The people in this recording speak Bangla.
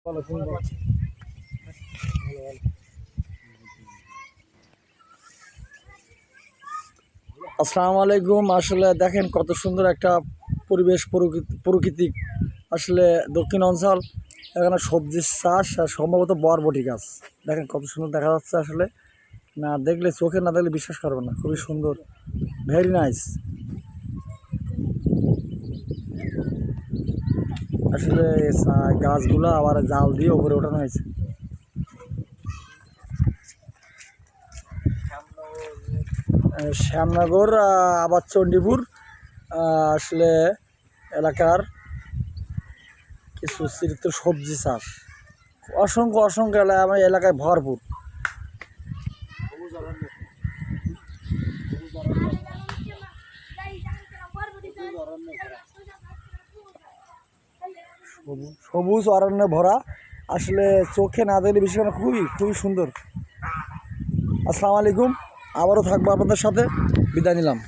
আসসালামু আলাইকুম। আসলে দেখেন কত সুন্দর একটা পরিবেশ, প্রকৃতিক আসলে দক্ষিণ অঞ্চল। এখানে সবজির চাষ আর সম্ভবত বরবটি গাছ। দেখেন কত সুন্দর দেখা যাচ্ছে। আসলে না দেখলে, চোখে না দেখলে বিশ্বাস করবেন না। খুবই সুন্দর, ভেরি নাইস। আসলে গাছগুলো আবার জাল দিয়ে উপরে ওঠানো হয়েছে। শ্যামনগর আবার চণ্ডীপুর আসলে এলাকার কিছু স্মৃত সবজি চাষ, অসংখ্য অসংখ্য আমার এলাকায় ভরপুর। সবুজ অরণ্যে ভরা, আসলে চোখে না দেখলে বিশেষ করে খুবই খুবই সুন্দর। আসসালামু আলাইকুম, আবারও থাকবো আপনাদের সাথে। বিদায় নিলাম।